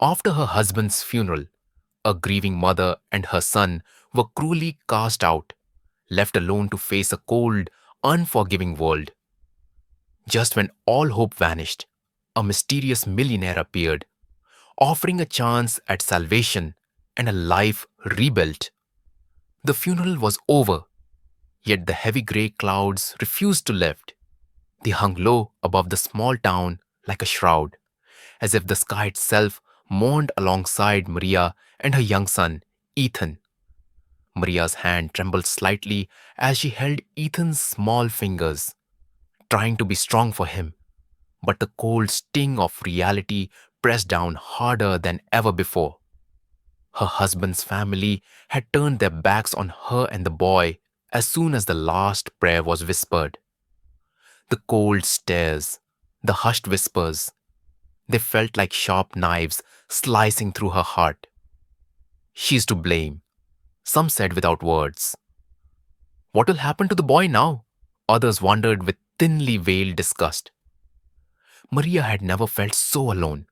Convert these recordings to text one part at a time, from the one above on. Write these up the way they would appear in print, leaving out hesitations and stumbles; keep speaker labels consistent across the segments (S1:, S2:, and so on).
S1: After her husband's funeral, a grieving mother and her son were cruelly cast out, left alone to face a cold, unforgiving world. Just when all hope vanished, a mysterious millionaire appeared, offering a chance at salvation and a life rebuilt. The funeral was over, yet the heavy grey clouds refused to lift. They hung low above the small town like a shroud, as if the sky itself mourned alongside Maria and her young son, Ethan. Maria's hand trembled slightly as she held Ethan's small fingers, trying to be strong for him, but the cold sting of reality pressed down harder than ever before. Her husband's family had turned their backs on her and the boy as soon as the last prayer was whispered. The cold stares, the hushed whispers, they felt like sharp knives slicing through her heart. She's to blame, some said without words. What will happen to the boy now? Others wondered with thinly veiled disgust. Maria had never felt so alone.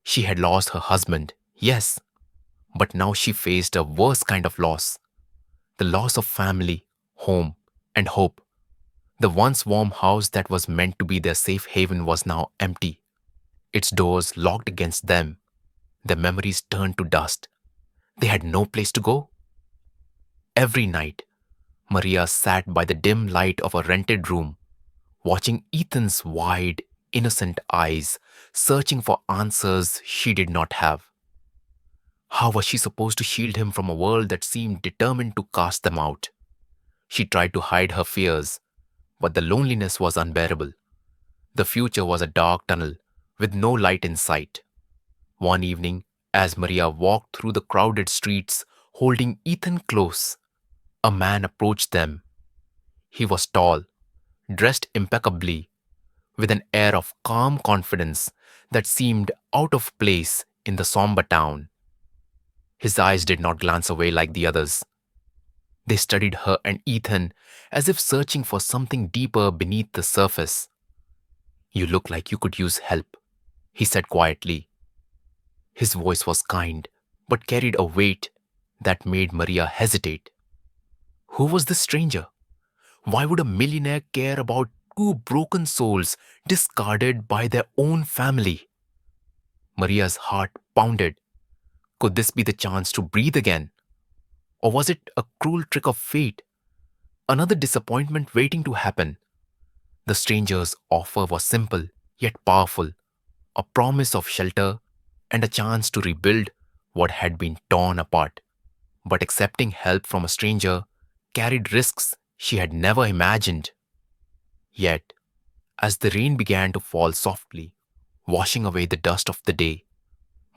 S1: She had lost her husband, yes, but now she faced a worse kind of loss, the loss of family, home, and hope. The once warm house that was meant to be their safe haven was now empty, its doors locked against them, their memories turned to dust. They had no place to go. Every night, Maria sat by the dim light of a rented room, watching Ethan's wide, innocent eyes, searching for answers she did not have. How was she supposed to shield him from a world that seemed determined to cast them out? She tried to hide her fears, but the loneliness was unbearable. The future was a dark tunnel with no light in sight. One evening, as Maria walked through the crowded streets, holding Ethan close, a man approached them. He was tall, dressed impeccably, with an air of calm confidence that seemed out of place in the somber town. His eyes did not glance away like the others. They studied her and Ethan as if searching for something deeper beneath the surface. You look like you could use help, he said quietly. His voice was kind, but carried a weight that made Maria hesitate. Who was this stranger? Why would a millionaire care about two broken souls discarded by their own family? Maria's heart pounded. Could this be the chance to breathe again? Or was it a cruel trick of fate? Another disappointment waiting to happen. The stranger's offer was simple yet powerful, a promise of shelter and a chance to rebuild what had been torn apart. But accepting help from a stranger carried risks she had never imagined. Yet, as the rain began to fall softly, washing away the dust of the day,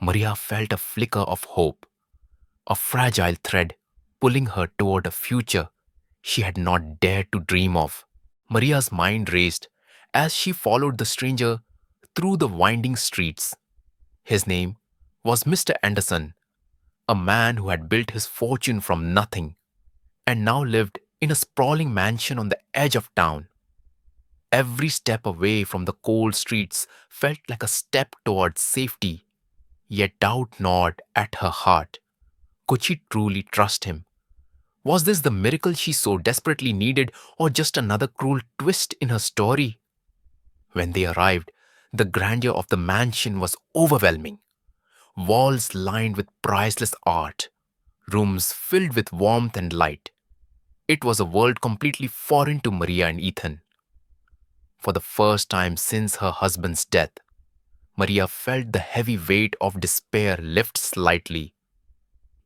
S1: Maria felt a flicker of hope, a fragile thread pulling her toward a future she had not dared to dream of. Maria's mind raced as she followed the stranger through the winding streets. His name was Mr. Anderson, a man who had built his fortune from nothing and now lived in a sprawling mansion on the edge of town. Every step away from the cold streets felt like a step towards safety, yet doubt gnawed at her heart. Could she truly trust him? Was this the miracle she so desperately needed, or just another cruel twist in her story? When they arrived, the grandeur of the mansion was overwhelming. Walls lined with priceless art, rooms filled with warmth and light. It was a world completely foreign to Maria and Ethan. For the first time since her husband's death, Maria felt the heavy weight of despair lift slightly.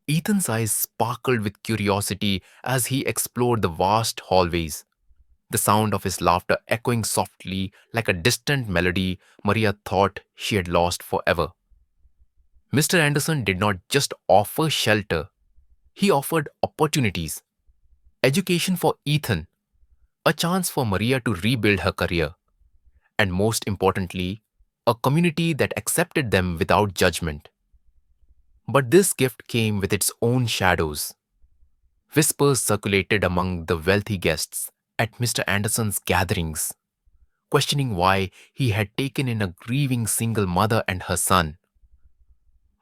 S1: Ethan's eyes sparkled with curiosity as he explored the vast hallways. The sound of his laughter echoing softly like a distant melody Maria thought she had lost forever. Mr. Anderson did not just offer shelter, he offered opportunities. Education for Ethan, a chance for Maria to rebuild her career, and most importantly, a community that accepted them without judgment. But this gift came with its own shadows. Whispers circulated among the wealthy guests at Mr. Anderson's gatherings, questioning why he had taken in a grieving single mother and her son.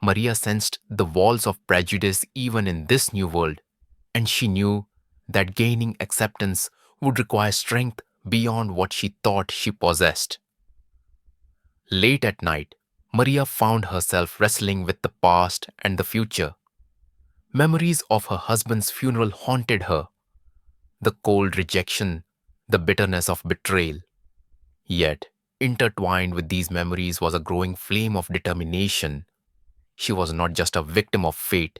S1: Maria sensed the walls of prejudice even in this new world, and she knew that gaining acceptance would require strength beyond what she thought she possessed. Late at night, Maria found herself wrestling with the past and the future. Memories of her husband's funeral haunted her, the cold rejection, the bitterness of betrayal. Yet, intertwined with these memories was a growing flame of determination. She was not just a victim of fate,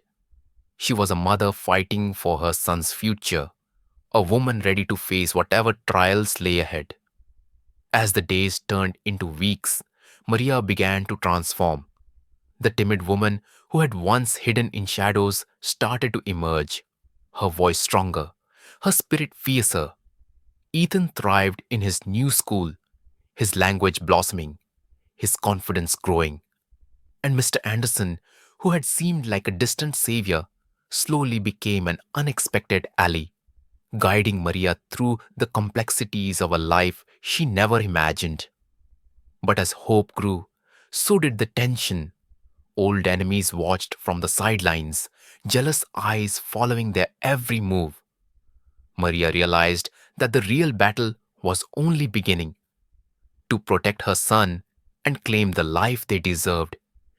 S1: she was a mother fighting for her son's future, a woman ready to face whatever trials lay ahead. As the days turned into weeks, Maria began to transform. The timid woman who had once hidden in shadows started to emerge, her voice stronger, her spirit fiercer. Ethan thrived in his new school, his language blossoming, his confidence growing. And Mr. Anderson, who had seemed like a distant savior, slowly became an unexpected ally, guiding Maria through the complexities of a life she never imagined. But as hope grew, so did the tension. Old enemies watched from the sidelines, jealous eyes following their every move. Maria realized that the real battle was only beginning. To protect her son and claim the life they deserved,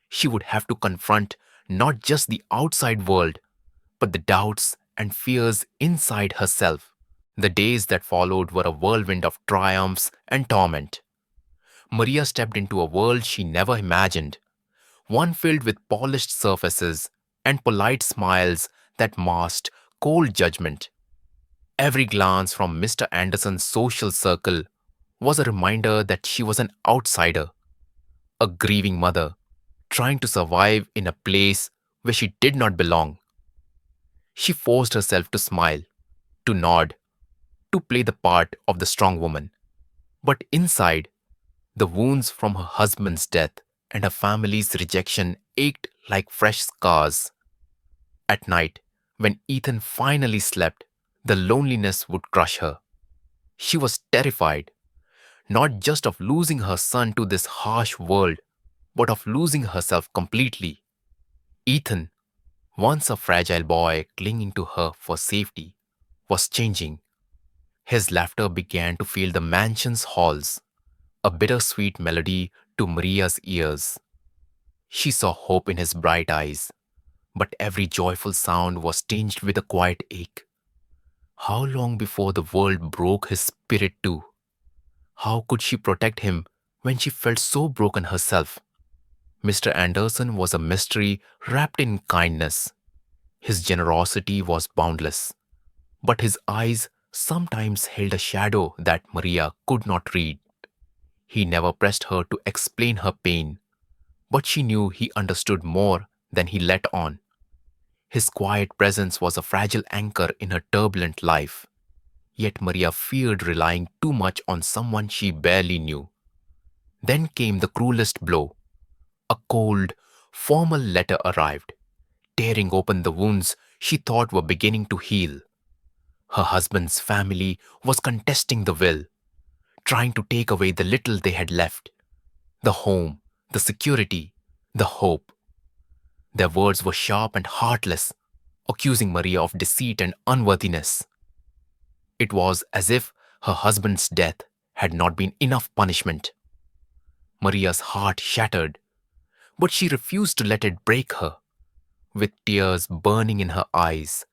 S1: she would have to confront not just the outside world, but the doubts and fears inside herself. The days that followed were a whirlwind of triumphs and torment. Maria stepped into a world she never imagined, one filled with polished surfaces and polite smiles that masked cold judgment. Every glance from Mr. Anderson's social circle was a reminder that she was an outsider, a grieving mother, trying to survive in a place where she did not belong. She forced herself to smile, to nod, to play the part of the strong woman. But inside, the wounds from her husband's death and her family's rejection ached like fresh scars. At night, when Ethan finally slept, the loneliness would crush her. She was terrified, not just of losing her son to this harsh world, but of losing herself completely. Ethan, once a fragile boy clinging to her for safety, was changing. His laughter began to fill the mansion's halls, a bittersweet melody to Maria's ears. She saw hope in his bright eyes, but every joyful sound was tinged with a quiet ache. How long before the world broke his spirit too? How could she protect him when she felt so broken herself? Mr. Anderson was a mystery wrapped in kindness. His generosity was boundless, but his eyes sometimes held a shadow that Maria could not read. He never pressed her to explain her pain, but she knew he understood more than he let on. His quiet presence was a fragile anchor in her turbulent life. Yet Maria feared relying too much on someone she barely knew. Then came the cruelest blow. A cold, formal letter arrived, tearing open the wounds she thought were beginning to heal. Her husband's family was contesting the will, trying to take away the little they had left, the home, the security, the hope. Their words were sharp and heartless, accusing Maria of deceit and unworthiness. It was as if her husband's death had not been enough punishment. Maria's heart shattered, but she refused to let it break her. With tears burning in her eyes,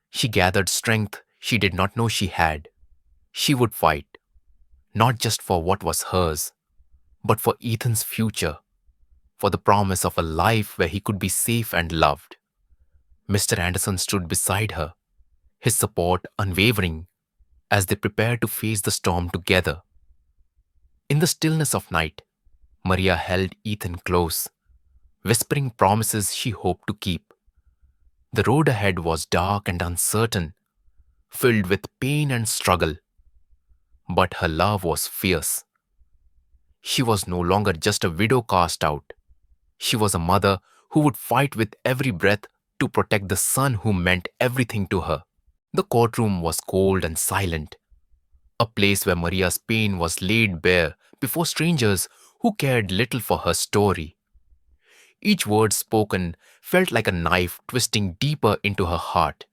S1: she gathered strength she did not know she had. She would fight, not just for what was hers, but for Ethan's future, for the promise of a life where he could be safe and loved. Mr. Anderson stood beside her, his support unwavering, as they prepared to face the storm together. In the stillness of night, Maria held Ethan close, whispering promises she hoped to keep. The road ahead was dark and uncertain, filled with pain and struggle. But her love was fierce. She was no longer just a widow cast out. She was a mother who would fight with every breath to protect the son who meant everything to her. The courtroom was cold and silent, a place where Maria's pain was laid bare before strangers who cared little for her story. Each word spoken felt like a knife twisting deeper into her heart.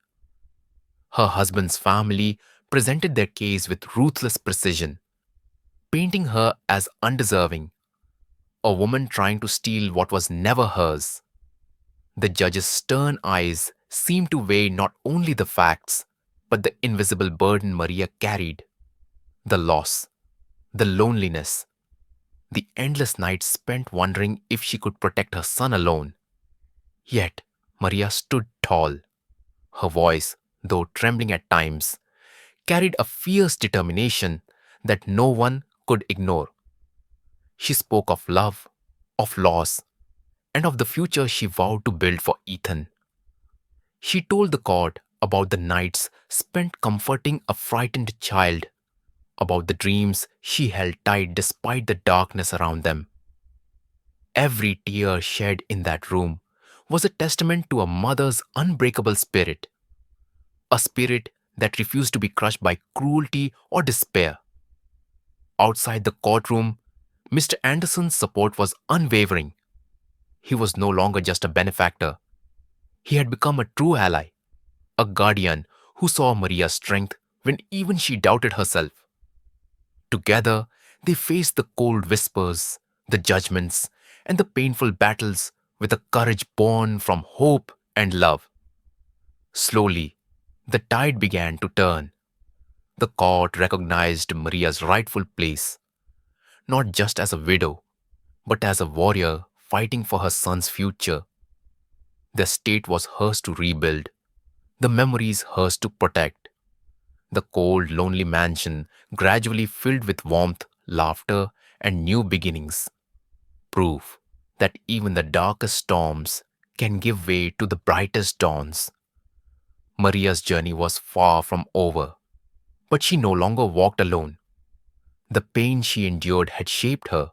S1: Her husband's family presented their case with ruthless precision, painting her as undeserving, a woman trying to steal what was never hers. The judge's stern eyes seemed to weigh not only the facts, but the invisible burden Maria carried: the loss, the loneliness, the endless nights spent wondering if she could protect her son alone. Yet, Maria stood tall. Her voice, though trembling at times, carried a fierce determination that no one could ignore. She spoke of love, of loss, and of the future she vowed to build for Ethan. She told the court about the nights spent comforting a frightened child, about the dreams she held tight despite the darkness around them. Every tear shed in that room was a testament to a mother's unbreakable spirit, a spirit that refused to be crushed by cruelty or despair. Outside the courtroom, Mr. Anderson's support was unwavering. He was no longer just a benefactor. He had become a true ally, a guardian who saw Maria's strength when even she doubted herself. Together, they faced the cold whispers, the judgments, and the painful battles with a courage born from hope and love. Slowly, the tide began to turn. The court recognized Maria's rightful place, not just as a widow, but as a warrior fighting for her son's future. The state was hers to rebuild, the memories hers to protect. The cold, lonely mansion gradually filled with warmth, laughter, and new beginnings. Proof that even the darkest storms can give way to the brightest dawns. Maria's journey was far from over, but she no longer walked alone. The pain she endured had shaped her,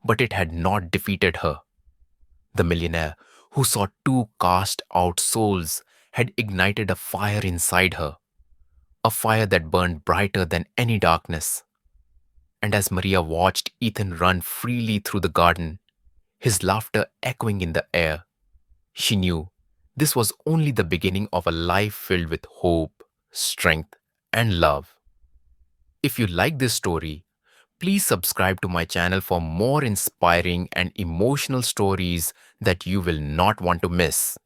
S1: but it had not defeated her. The millionaire, who saw two cast out souls, had ignited a fire inside her, a fire that burned brighter than any darkness. And as Maria watched Ethan run freely through the garden, his laughter echoing in the air, she knew this was only the beginning of a life filled with hope, strength, and love. If you like this story, please subscribe to my channel for more inspiring and emotional stories that you will not want to miss.